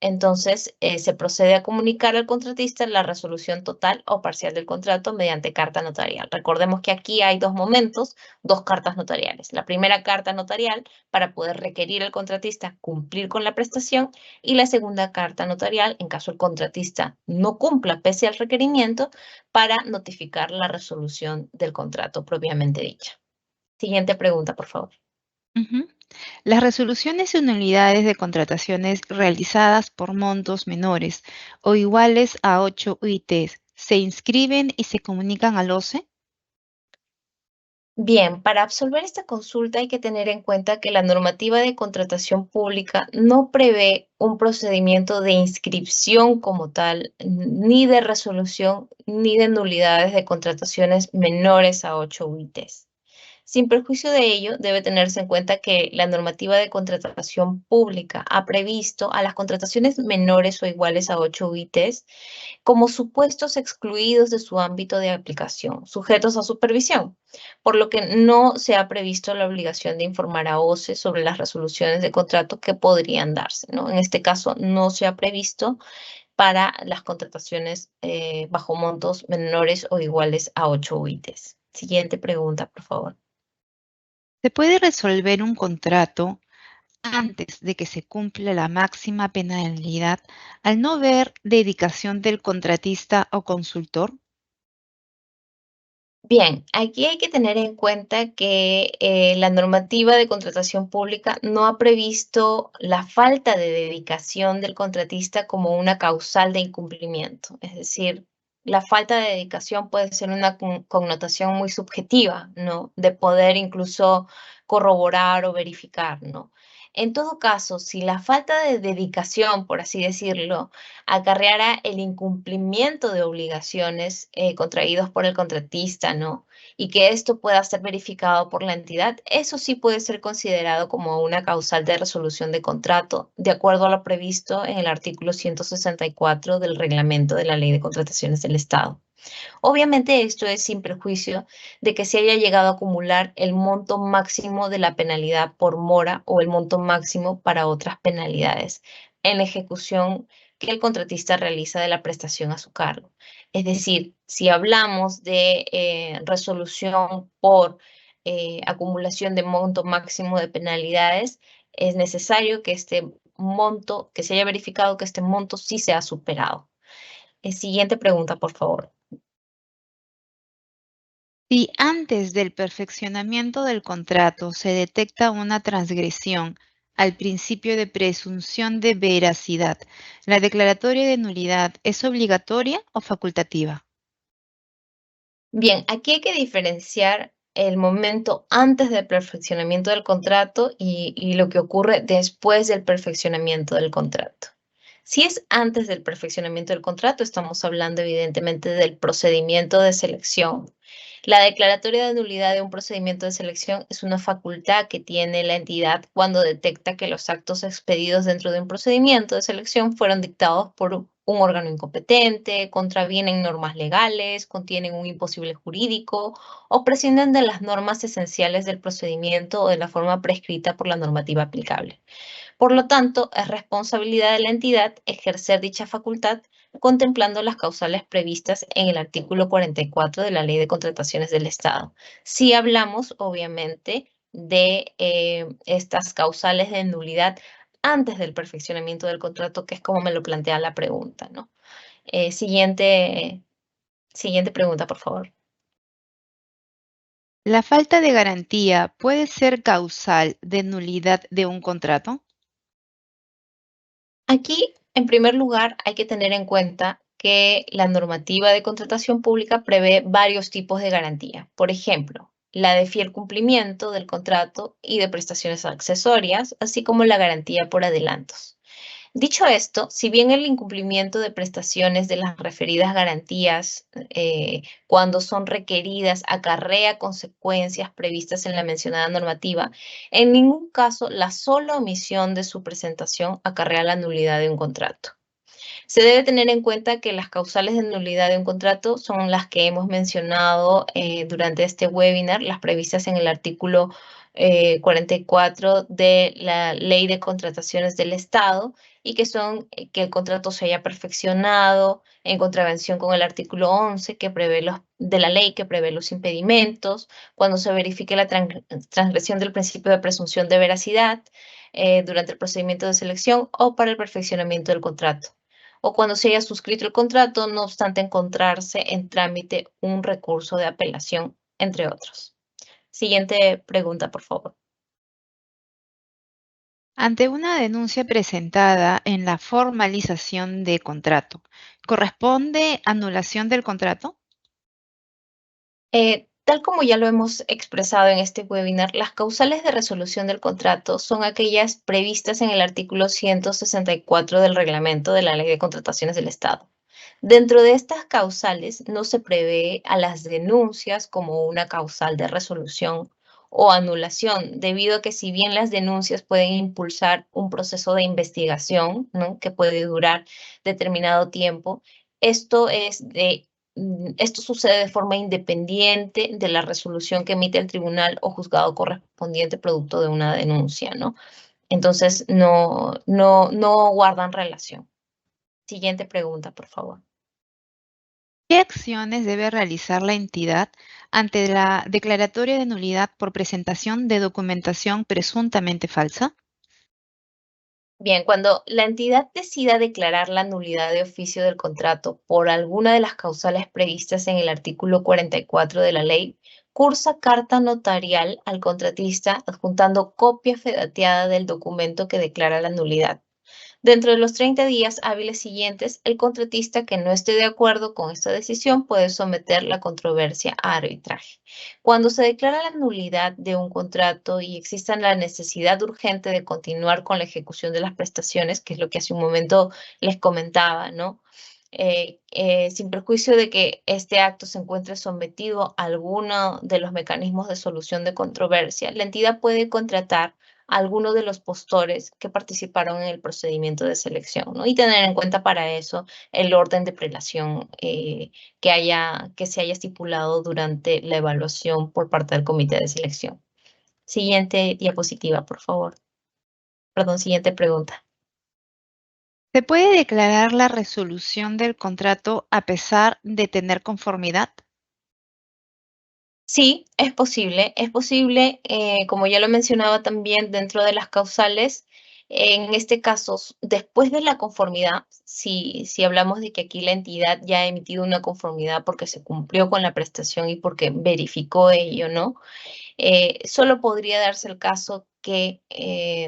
entonces, se procede a comunicar al contratista la resolución total o parcial del contrato mediante carta notarial. Recordemos que aquí hay dos momentos, dos cartas notariales. La primera carta notarial para poder requerir al contratista cumplir con la prestación, y la segunda carta notarial en caso el contratista no cumpla pese al requerimiento, para notificar la resolución del contrato propiamente dicha. Siguiente pregunta, por favor. Ujú. Las resoluciones y nulidades de contrataciones realizadas por montos menores o iguales a 8 UITs se inscriben y se comunican al OCE. Bien, para absolver esta consulta hay que tener en cuenta que la normativa de contratación pública no prevé un procedimiento de inscripción como tal, ni de resolución, ni de nulidades de contrataciones menores a 8 UITs. Sin perjuicio de ello, debe tenerse en cuenta que la normativa de contratación pública ha previsto a las contrataciones menores o iguales a 8 UITs como supuestos excluidos de su ámbito de aplicación, sujetos a supervisión, por lo que no se ha previsto la obligación de informar a OCE sobre las resoluciones de contrato que podrían darse, ¿no? En este caso, no se ha previsto para las contrataciones bajo montos menores o iguales a 8 UITs. Siguiente pregunta, por favor. ¿Se puede resolver un contrato antes de que se cumpla la máxima penalidad al no ver dedicación del contratista o consultor? Bien, aquí hay que tener en cuenta que la normativa de contratación pública no ha previsto la falta de dedicación del contratista como una causal de incumplimiento. Es decir, la falta de dedicación puede ser una connotación muy subjetiva, ¿no? De poder incluso corroborar o verificar, ¿no? En todo caso, si la falta de dedicación, por así decirlo, acarreara el incumplimiento de obligaciones contraídos por el contratista, ¿no? Y que esto pueda ser verificado por la entidad, eso sí puede ser considerado como una causal de resolución de contrato, de acuerdo a lo previsto en el artículo 164 del reglamento de la Ley de Contrataciones del Estado. Obviamente esto es sin perjuicio de que se haya llegado a acumular el monto máximo de la penalidad por mora o el monto máximo para otras penalidades en la ejecución que el contratista realiza de la prestación a su cargo. Es decir, si hablamos de resolución por acumulación de monto máximo de penalidades, es necesario que este monto, que se haya verificado que este monto sí se ha superado. Siguiente pregunta, por favor. Si antes del perfeccionamiento del contrato se detecta una transgresión al principio de presunción de veracidad, ¿la declaratoria de nulidad es obligatoria o facultativa? Bien, aquí hay que diferenciar el momento antes del perfeccionamiento del contrato y lo que ocurre después del perfeccionamiento del contrato. Si es antes del perfeccionamiento del contrato, estamos hablando evidentemente del procedimiento de selección. La declaratoria de nulidad de un procedimiento de selección es una facultad que tiene la entidad cuando detecta que los actos expedidos dentro de un procedimiento de selección fueron dictados por un órgano incompetente, contravienen normas legales, contienen un imposible jurídico o prescinden de las normas esenciales del procedimiento o de la forma prescrita por la normativa aplicable. Por lo tanto, es responsabilidad de la entidad ejercer dicha facultad contemplando las causales previstas en el artículo 44 de la Ley de Contrataciones del Estado. Si hablamos, obviamente, de estas causales de nulidad antes del perfeccionamiento del contrato, que es como me lo plantea la pregunta, ¿no? Siguiente pregunta, por favor. ¿La falta de garantía puede ser causal de nulidad de un contrato? Aquí, en primer lugar, hay que tener en cuenta que la normativa de contratación pública prevé varios tipos de garantía. Por ejemplo, la de fiel cumplimiento del contrato y de prestaciones accesorias, así como la garantía por adelantos. Dicho esto, si bien el incumplimiento de prestaciones de las referidas garantías cuando son requeridas acarrea consecuencias previstas en la mencionada normativa, en ningún caso la sola omisión de su presentación acarrea la nulidad de un contrato. Se debe tener en cuenta que las causales de nulidad de un contrato son las que hemos mencionado durante este webinar, las previstas en el artículo 44 de la Ley de Contrataciones del Estado y que son que el contrato se haya perfeccionado en contravención con el artículo 11 que prevé de la ley que prevé los impedimentos, cuando se verifique la transgresión del principio de presunción de veracidad durante el procedimiento de selección o para el perfeccionamiento del contrato o cuando se haya suscrito el contrato, no obstante encontrarse en trámite un recurso de apelación, entre otros. Siguiente pregunta, por favor. Ante una denuncia presentada en la formalización de contrato, ¿corresponde anulación del contrato? Tal como ya lo hemos expresado en este webinar, las causales de resolución del contrato son aquellas previstas en el artículo 164 del reglamento de la Ley de Contrataciones del Estado. Dentro de estas causales no se prevé a las denuncias como una causal de resolución o anulación, debido a que si bien las denuncias pueden impulsar un proceso de investigación, ¿no?, que puede durar determinado tiempo, esto esto sucede de forma independiente de la resolución que emite el tribunal o juzgado correspondiente producto de una denuncia, ¿no? Entonces, no guardan relación. Siguiente pregunta, por favor. ¿Qué acciones debe realizar la entidad ante la declaratoria de nulidad por presentación de documentación presuntamente falsa? Bien, cuando la entidad decida declarar la nulidad de oficio del contrato por alguna de las causales previstas en el artículo 44 de la ley, cursa carta notarial al contratista adjuntando copia fedateada del documento que declara la nulidad. Dentro de los 30 días hábiles siguientes, el contratista que no esté de acuerdo con esta decisión puede someter la controversia a arbitraje. Cuando se declara la nulidad de un contrato y exista la necesidad urgente de continuar con la ejecución de las prestaciones, que es lo que hace un momento les comentaba, ¿no? Sin perjuicio de que este acto se encuentre sometido a alguno de los mecanismos de solución de controversia, la entidad puede contratar a alguno de los postores que participaron en el procedimiento de selección, ¿no? Y tener en cuenta para eso el orden de prelación que se haya estipulado durante la evaluación por parte del comité de selección. Siguiente diapositiva, por favor. Perdón, siguiente pregunta. ¿Se puede declarar la resolución del contrato a pesar de tener conformidad? Sí, es posible, como ya lo mencionaba también dentro de las causales, en este caso, después de la conformidad, si hablamos de que aquí la entidad ya ha emitido una conformidad porque se cumplió con la prestación y porque verificó ello, ¿no? Solo podría darse el caso que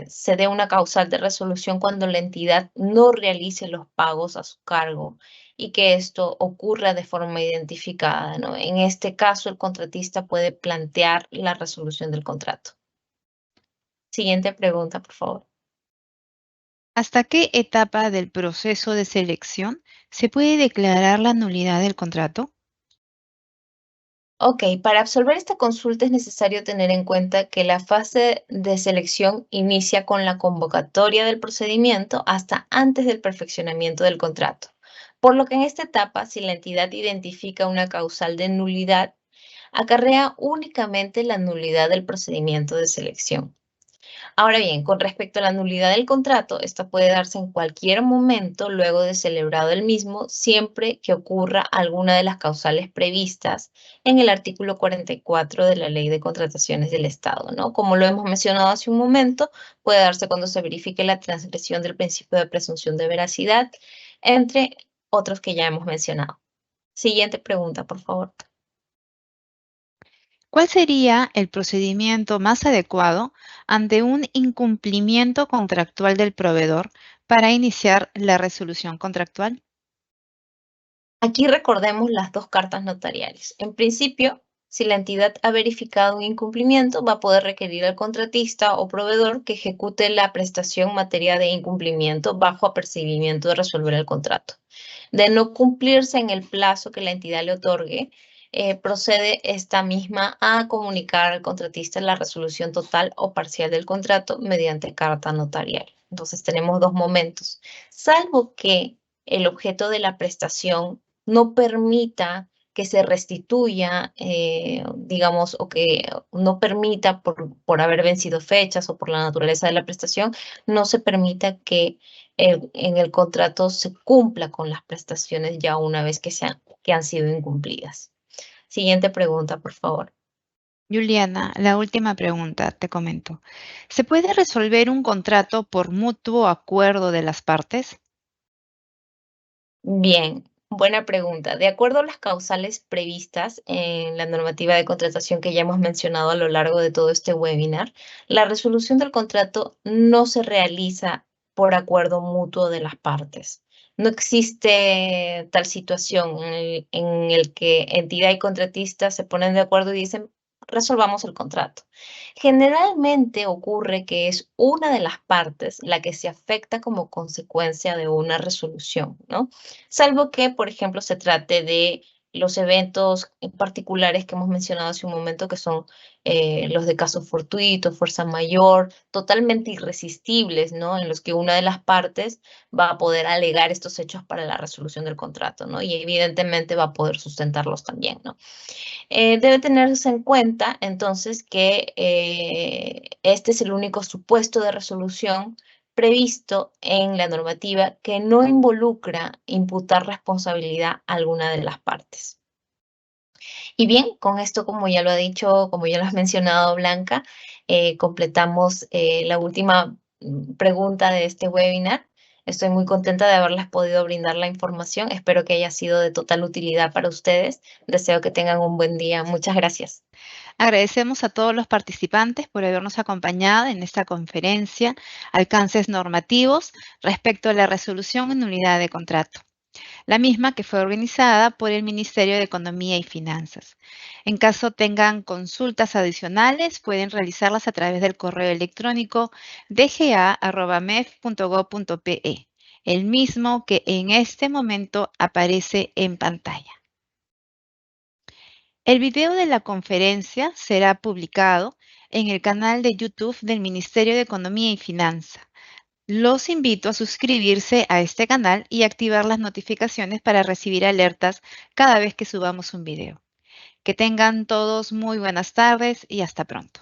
se dé una causal de resolución cuando la entidad no realice los pagos a su cargo y que esto ocurra de forma identificada, ¿no? En este caso, el contratista puede plantear la resolución del contrato. Siguiente pregunta, por favor. ¿Hasta qué etapa del proceso de selección se puede declarar la nulidad del contrato? Ok, para absolver esta consulta es necesario tener en cuenta que la fase de selección inicia con la convocatoria del procedimiento hasta antes del perfeccionamiento del contrato. Por lo que en esta etapa, si la entidad identifica una causal de nulidad, acarrea únicamente la nulidad del procedimiento de selección. Ahora bien, con respecto a la nulidad del contrato, esta puede darse en cualquier momento luego de celebrado el mismo, siempre que ocurra alguna de las causales previstas en el artículo 44 de la Ley de Contrataciones del Estado, ¿no? Como lo hemos mencionado hace un momento, puede darse cuando se verifique la transgresión del principio de presunción de veracidad, entre otros que ya hemos mencionado. Siguiente pregunta, por favor. ¿Cuál sería el procedimiento más adecuado ante un incumplimiento contractual del proveedor para iniciar la resolución contractual? Aquí recordemos las dos cartas notariales. En principio, si la entidad ha verificado un incumplimiento, va a poder requerir al contratista o proveedor que ejecute la prestación en materia de incumplimiento bajo apercibimiento de resolver el contrato. De no cumplirse en el plazo que la entidad le otorgue, procede esta misma a comunicar al contratista la resolución total o parcial del contrato mediante carta notarial. Entonces tenemos dos momentos. Salvo que el objeto de la prestación no permita que se restituya, digamos, o que no permita por haber vencido fechas o por la naturaleza de la prestación, no se permita que en el contrato se cumpla con las prestaciones ya una vez que han sido incumplidas. Siguiente pregunta, por favor. Juliana, la última pregunta, te comento. ¿Se puede resolver un contrato por mutuo acuerdo de las partes? Bien, buena pregunta. De acuerdo a las causales previstas en la normativa de contratación que ya hemos mencionado a lo largo de todo este webinar, la resolución del contrato no se realiza por acuerdo mutuo de las partes. No existe tal situación en el que entidad y contratista se ponen de acuerdo y dicen, resolvamos el contrato. Generalmente ocurre que es una de las partes la que se afecta como consecuencia de una resolución, ¿no? Salvo que, por ejemplo, se trate de los eventos en particulares que hemos mencionado hace un momento, que son los de caso fortuito, fuerza mayor, totalmente irresistibles, ¿no? En los que una de las partes va a poder alegar estos hechos para la resolución del contrato, ¿no? Y evidentemente va a poder sustentarlos también, ¿no? Debe tenerse en cuenta entonces que este es el único supuesto de resolución previsto en la normativa que no involucra imputar responsabilidad a alguna de las partes. Y bien, con esto, como ya lo ha dicho, como ya lo has mencionado, Blanca, completamos la última pregunta de este webinar. Estoy muy contenta de haberles podido brindar la información. Espero que haya sido de total utilidad para ustedes. Deseo que tengan un buen día. Muchas gracias. Agradecemos a todos los participantes por habernos acompañado en esta conferencia, Alcances normativos respecto a la resolución en unidad de contrato, la misma que fue organizada por el Ministerio de Economía y Finanzas. En caso tengan consultas adicionales, pueden realizarlas a través del correo electrónico dga@mef.gov.pe, el mismo que en este momento aparece en pantalla. El video de la conferencia será publicado en el canal de YouTube del Ministerio de Economía y Finanzas. Los invito a suscribirse a este canal y activar las notificaciones para recibir alertas cada vez que subamos un video. Que tengan todos muy buenas tardes y hasta pronto.